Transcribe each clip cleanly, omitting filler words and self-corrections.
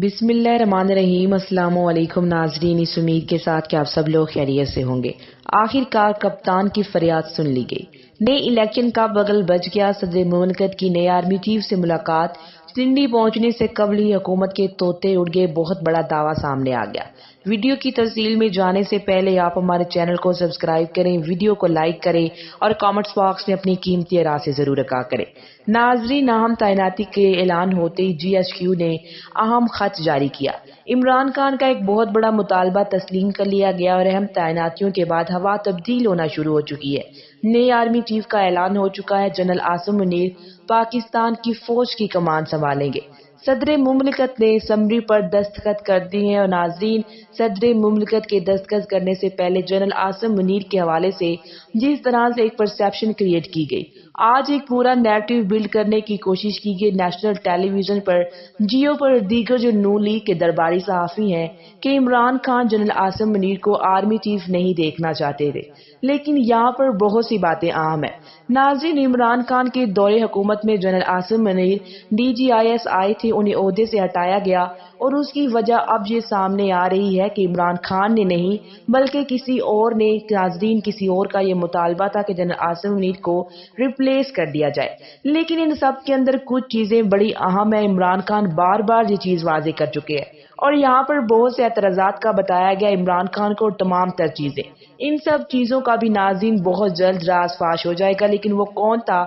بسم اللہ الرحمن الرحیم۔ السلام علیکم ناظرین، اس امید کے ساتھ کہ آپ سب لوگ خیریت سے ہوں گے۔ آخر کار کپتان کی فریاد سن لی گئی۔ نئے الیکشن کا بغل بج گیا۔ صدر مملکت کی نئے آرمی چیف سے ملاقات۔ سندھی پہنچنے سے قبل ہی حکومت کے طوطے اڑ گئے، بہت بڑا دعویٰ سامنے آ گیا۔ ویڈیو کی تفصیل میں جانے سے پہلے آپ ہمارے چینل کو سبسکرائب کریں، ویڈیو کو لائک کریں اور کامنٹس باکس میں اپنی قیمتی رائے سے ضرور آگاہ کریں۔ ناظرین، اہم تعیناتی کے اعلان ہوتے ہی جی ایچ کیو نے اہم خط جاری کیا۔ عمران خان کا ایک بہت بڑا مطالبہ تسلیم کر لیا گیا اور اہم تعیناتیوں کے بعد ہوا تبدیل ہونا شروع ہو چکی ہے۔ نئے آرمی چیف کا اعلان ہو چکا ہے۔ جنرل عاصم منیر پاکستان کی فوج کی کمان سنبھالیں گے۔ صدر مملکت نے سمری پر دستخط کر دیے ہیں اور ناظرین، صدر مملکت کے دستخط کرنے سے پہلے جنرل عاصم منیر کے حوالے سے جس طرح سے ایک پرسیپشن کریٹ کی گئی، آج ایک پورا نیریٹو بلڈ کرنے کی کوشش کی گئی نیشنل ٹیلی ویژن پر، جیو پر، دیگر جو نون لیگ کے درباری صحافی ہیں کہ عمران خان جنرل عاصم منیر کو آرمی چیف نہیں دیکھنا چاہتے تھے، لیکن یہاں پر بہت سی باتیں اہم ہیں۔ ناظرین، عمران خان کے دور حکومت میں general Asim Munir D G I S آئے تھے، انہیں عہدے سے ہٹایا گیا اور اس کی وجہ اب یہ سامنے آ رہی ہے کہ عمران خان نے نہیں بلکہ کسی اور نے، ناظرین کسی اور کا یہ مطالبہ تھا کہ جنرل عاصم منیر کو ریپلیس کر دیا جائے، لیکن ان سب کے اندر کچھ چیزیں بڑی اہم ہیں۔ عمران خان بار بار یہ چیز واضح کر چکے ہیں اور یہاں پر بہت سے اعتراضات کا بتایا گیا عمران خان کو، اور تمام تر چیزیں، ان سب چیزوں کا بھی ناظرین بہت جلد راز فاش ہو جائے گا۔ لیکن وہ کون تھا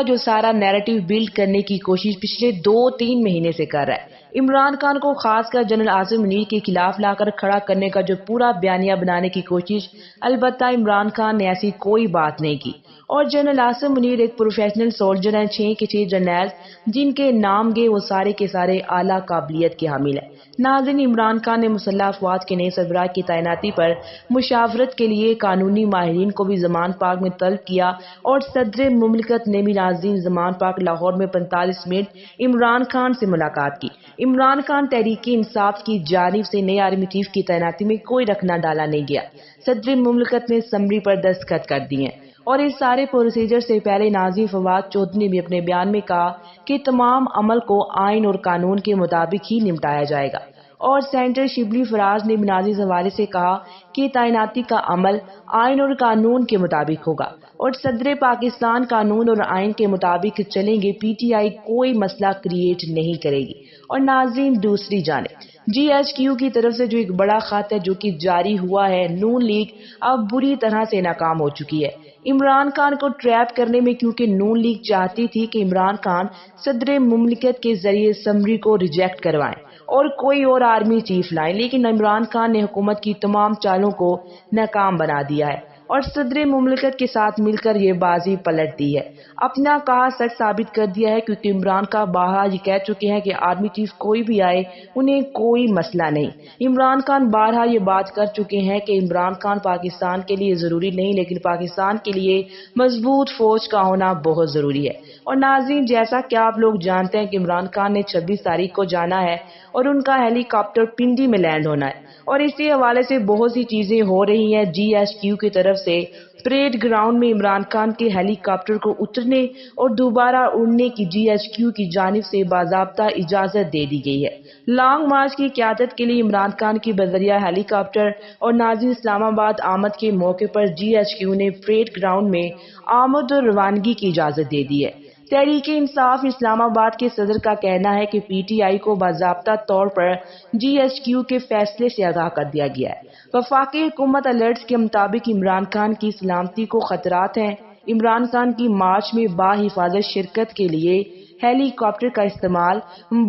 جو سارا نیریٹو بلڈ کرنے کی کوشش پچھلے 2-3 مہینے سے کر رہا ہے؟ عمران خان کو خاص کر جنرل عاصم منیر کے خلاف لا کر کھڑا کرنے کا جو پورا بیانیہ بنانے کی کوشش، البتہ عمران خان نے ایسی کوئی بات نہیں کی، اور جنرل عاصم منیر ایک پروفیشنل سولجر ہیں۔ 6 کے 6 جرنیل جن کے نام گئے وہ سارے کے سارے اعلیٰ قابلیت کے حامل ہیں۔ ناظرین، عمران خان نے مسلح افواج کے نئے سربراہ کی تعیناتی پر مشاورت کے لیے قانونی ماہرین کو بھی زمان پاک میں طلب کیا، اور صدر مملکت نے بھی ناظرین زمان پاک لاہور میں 45 منٹ عمران خان سے ملاقات کی۔ عمران خان تحریک انصاف کی جانب سے نئے آرمی چیف کی تعیناتی میں کوئی رکھنا ڈالا نہیں گیا۔ صدر مملکت نے سمری پر دستخط کر دیے ہیں اور اس سارے پروسیجر سے پہلے ناظرین فواد چودھری نے بھی اپنے بیان میں کہا کہ تمام عمل کو آئین اور قانون کے مطابق ہی نمٹایا جائے گا، اور سینیٹر شبلی فراز نے بھی ناظرین حوالے سے کہا کہ تعیناتی کا عمل آئین اور قانون کے مطابق ہوگا اور صدر پاکستان قانون اور آئین کے مطابق چلیں گے، پی ٹی آئی کوئی مسئلہ کریٹ نہیں کرے گی۔ اور ناظرین، دوسری جانب جی ایچ کیو کی طرف سے جو ایک بڑا خط ہے جو کہ جاری ہوا ہے، نون لیگ اب بری طرح سے ناکام ہو چکی ہے عمران خان کو ٹریپ کرنے میں، کیونکہ نون لیگ چاہتی تھی کہ عمران خان صدر مملکت کے ذریعے سمری کو ریجیکٹ کروائیں اور کوئی اور آرمی چیف لائیں، لیکن عمران خان نے حکومت کی تمام چالوں کو ناکام بنا دیا ہے اور صدر مملکت کے ساتھ مل کر یہ بازی پلٹ دی ہے، اپنا کہا سچ ثابت کر دیا ہے، کیونکہ عمران خان بارہا یہ کہہ چکے ہیں کہ آرمی چیف کوئی بھی آئے انہیں کوئی مسئلہ نہیں۔ عمران خان بارہا یہ بات کر چکے ہیں کہ عمران خان پاکستان کے لیے ضروری نہیں، لیکن پاکستان کے لیے مضبوط فوج کا ہونا بہت ضروری ہے۔ اور ناظرین، جیسا کہ آپ لوگ جانتے ہیں کہ عمران خان نے 26 تاریخ کو جانا ہے اور ان کا ہیلی کاپٹر پنڈی میں لینڈ ہونا ہے، اور اسی حوالے سے بہت سی چیزیں ہو رہی ہیں۔ جی ایچ کیو کی طرف سے پریڈ گراؤنڈ میں عمران خان کے ہیلی کاپٹر کو اترنے اور دوبارہ اڑنے کی جی ایچ کیو کی جانب سے باضابطہ اجازت دے دی گئی ہے۔ لانگ مارچ کی قیادت کے لیے عمران خان کی بذریعہ ہیلی کاپٹر اور ناظرین اسلام آباد آمد کے موقع پر جی ایچ کیو نے پریڈ گراؤنڈ میں آمد و روانگی کی اجازت دے دی ہے۔ تحریک انصاف اسلام آباد کے صدر کا کہنا ہے کہ پی ٹی آئی کو باضابطہ طور پر جی ایچ کیو کے فیصلے سے آگاہ کر دیا گیا ہے۔ وفاقی حکومت الرٹس کے مطابق عمران خان کی سلامتی کو خطرات ہیں۔ عمران خان کی مارچ میں باحفاظت شرکت کے لیے ہیلی کاپٹر کا استعمال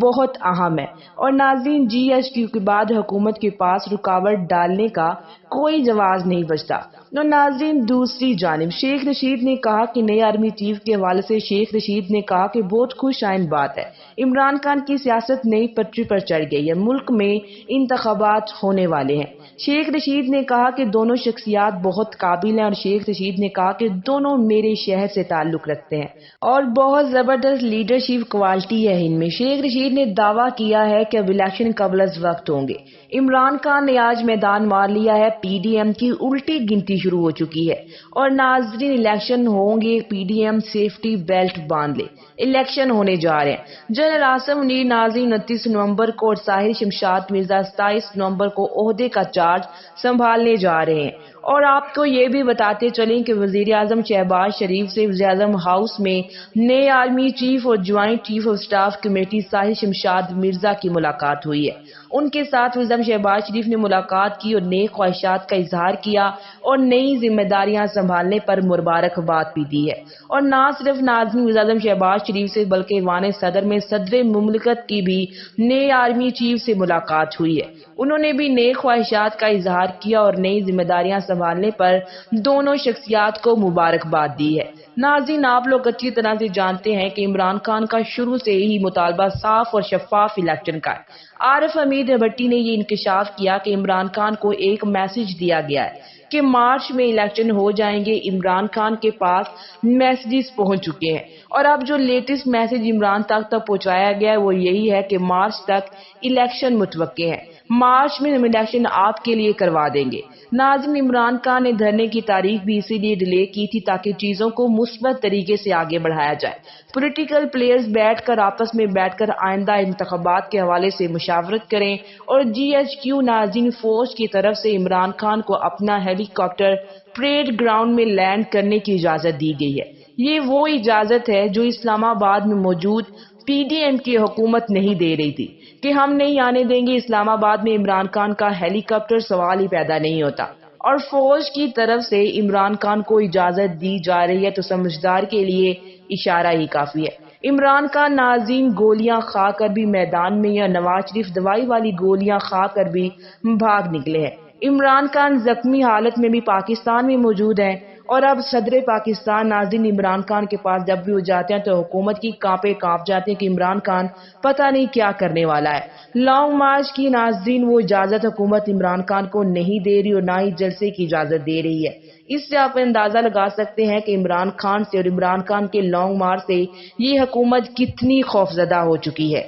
بہت اہم ہے، اور ناظرین جی ایچ کیو کے بعد حکومت کے پاس رکاوٹ ڈالنے کا کوئی جواز نہیں بچتا۔ اور ناظرین، دوسری جانب شیخ رشید نے کہا کہ نئے آرمی چیف کے حوالے سے شیخ رشید نے کہا کہ بہت خوش آئند بات ہے، عمران خان کی سیاست نئی پٹری پر چڑھ گئی ہے، ملک میں انتخابات ہونے والے ہیں۔ شیخ رشید نے کہا کہ دونوں شخصیات بہت قابل ہیں، اور شیخ رشید نے کہا کہ دونوں میرے شہر سے تعلق رکھتے ہیں اور بہت زبردست لیڈرشپ لیڈرشپ کوالٹی ہے ان میں۔ شیخ رشید نے دعویٰ کیا ہے کہ اب الیکشن قبل از وقت ہوں گے۔ عمران خان نے آج میدان مار لیا ہے، پی ڈی ایم کی الٹی گنتی شروع ہو چکی ہے اور ناظرین الیکشن ہوں گے، P D M safety belt باندھ لے، الیکشن ہونے جا رہے ہیں۔ جنرل عاصم منیر ناظرین 29 نومبر کو اور ساحر شمشاد مرزا 27 نومبر کو عہدے کا چارج سنبھالنے جا رہے ہیں۔ اور آپ کو یہ بھی بتاتے چلیں کہ وزیر اعظم شہباز شریف سے وزیر اعظم ہاؤس میں نئے آرمی چیف اور joint chief of staff committee Sahir Shamshad Mirza کی ملاقات ہوئی ہے۔ ان کے ساتھ وزیر اعظم شہباز شریف نے ملاقات کی اور نئی خواہشات کا اظہار کیا اور نئی ذمہ داریاں سنبھالنے پر مبارکباد بھی دی ہے۔ اور نہ صرف ناظرین وزیر اعظم شہباز شریف سے بلکہ ایوان صدر میں صدر مملکت کی بھی نئے آرمی چیف سے ملاقات ہوئی ہے۔ انہوں نے بھی نئی خواہشات کا اظہار کیا اور نئی ذمہ داریاں سنبھالنے پر دونوں شخصیات کو مبارکباد دی ہے۔ ناظرین، آپ لوگ اچھی طرح سے جانتے ہیں کہ عمران خان کا شروع سے ہی مطالبہ صاف اور شفاف الیکشن کا ہے۔ عارف حمید بھٹی نے یہ انکشاف کیا کہ عمران خان کو ایک میسج دیا گیا ہے کہ مارچ میں الیکشن ہو جائیں گے۔ عمران خان کے پاس میسیجز پہنچ چکے ہیں اور اب جو لیٹسٹ میسج عمران تک پہنچایا گیا ہے وہ یہی ہے کہ مارچ تک الیکشن متوقع ہے، مارچ میں ہم الیکشن آپ کے لیے کروا دیں گے۔ ناظرین، عمران خان نے دھرنے کی تاریخ بھی اسی لیے ڈیلے کی تھی تاکہ چیزوں کو مثبت طریقے سے آگے بڑھایا جائے۔ پولیٹیکل پلیئرز بیٹھ کر آپس میں بیٹھ کر آئندہ انتخابات کے حوالے سے مشاورت کریں اور جی ایچ کیو ناظرین، فوج کی طرف سے عمران خان کو اپنا ہیلی کاپٹر پریڈ گراؤنڈ میں لینڈ کرنے کی اجازت دی گئی ہے۔ یہ وہ اجازت ہے جو اسلام آباد میں موجود پی ڈی ایم کی حکومت نہیں دے رہی تھی کہ ہم نہیں آنے دیں گے اسلام آباد میں عمران خان کا ہیلی کاپٹر، سوال ہی پیدا نہیں ہوتا۔ اور فوج کی طرف سے عمران خان کو اجازت دی جا رہی ہے تو سمجھدار کے لیے اشارہ ہی کافی ہے۔ عمران خان ناظرین گولیاں کھا کر بھی میدان میں یا نواز شریف دوائی والی گولیاں کھا کر بھی بھاگ نکلے ہیں۔ عمران خان زخمی حالت میں بھی پاکستان میں موجود ہیں اور اب صدر پاکستان ناظرین عمران خان کے پاس جب بھی وہ جاتے ہیں تو حکومت کی کانپ جاتے ہیں کہ عمران خان پتہ نہیں کیا کرنے والا ہے۔ لانگ مارچ کی ناظرین وہ اجازت حکومت عمران خان کو نہیں دے رہی اور نہ ہی جلسے کی اجازت دے رہی ہے۔ اس سے آپ اندازہ لگا سکتے ہیں کہ عمران خان سے اور عمران خان کے لانگ مارچ سے یہ حکومت کتنی خوفزدہ ہو چکی ہے۔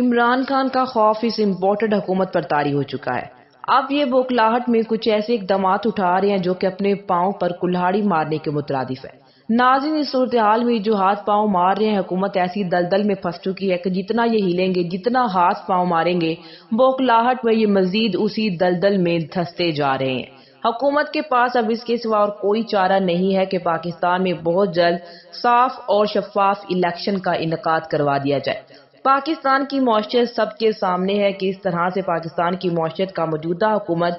عمران خان کا خوف اس امپورٹڈ حکومت پر طاری ہو چکا ہے۔ اب یہ بوکھلاہٹ میں کچھ ایسے اقدامات اٹھا رہے ہیں جو کہ اپنے پاؤں پر کلہاڑی مارنے کے مترادف ہے۔ ناظرین، اس صورتحال میں جو ہاتھ پاؤں مار رہے ہیں، حکومت ایسی دلدل میں پھنس چکی ہے کہ جتنا یہ ہلیں گے، جتنا ہاتھ پاؤں ماریں گے، بوکھلاہٹ میں یہ مزید اسی دلدل میں دھستے جا رہے ہیں۔ حکومت کے پاس اب اس کے سوا اور کوئی چارہ نہیں ہے کہ پاکستان میں بہت جلد صاف اور شفاف الیکشن کا انعقاد کروا دیا جائے۔ پاکستان کی معیشت سب کے سامنے ہے کہ اس طرح سے پاکستان کی معیشت کا موجودہ حکومت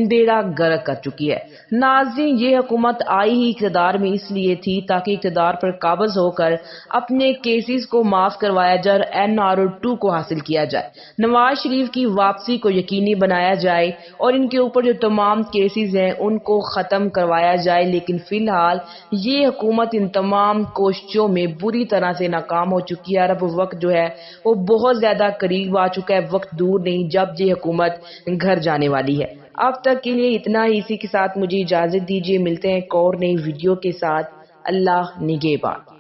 بیڑا غرق کر چکی ہے۔ ناظرین، یہ حکومت آئی ہی اقتدار میں اس لیے تھی تاکہ اقتدار پر قابض ہو کر اپنے کیسز کو معاف کروایا جائے اور NR2 کو حاصل کیا جائے، نواز شریف کی واپسی کو یقینی بنایا جائے اور ان کے اوپر جو تمام کیسز ہیں ان کو ختم کروایا جائے۔ لیکن فی الحال یہ حکومت ان تمام کوششوں میں بری طرح سے ناکام ہو چکی ہے اور اب وقت جو ہے وہ بہت زیادہ قریب آ چکا ہے، وقت دور نہیں جب یہ حکومت گھر جانے والی ہے۔ اب تک کے لیے اتنا ہی، اسی کے ساتھ مجھے اجازت دیجیے، ملتے ہیں ایک اور نئی ویڈیو کے ساتھ۔ اللہ نگہبان۔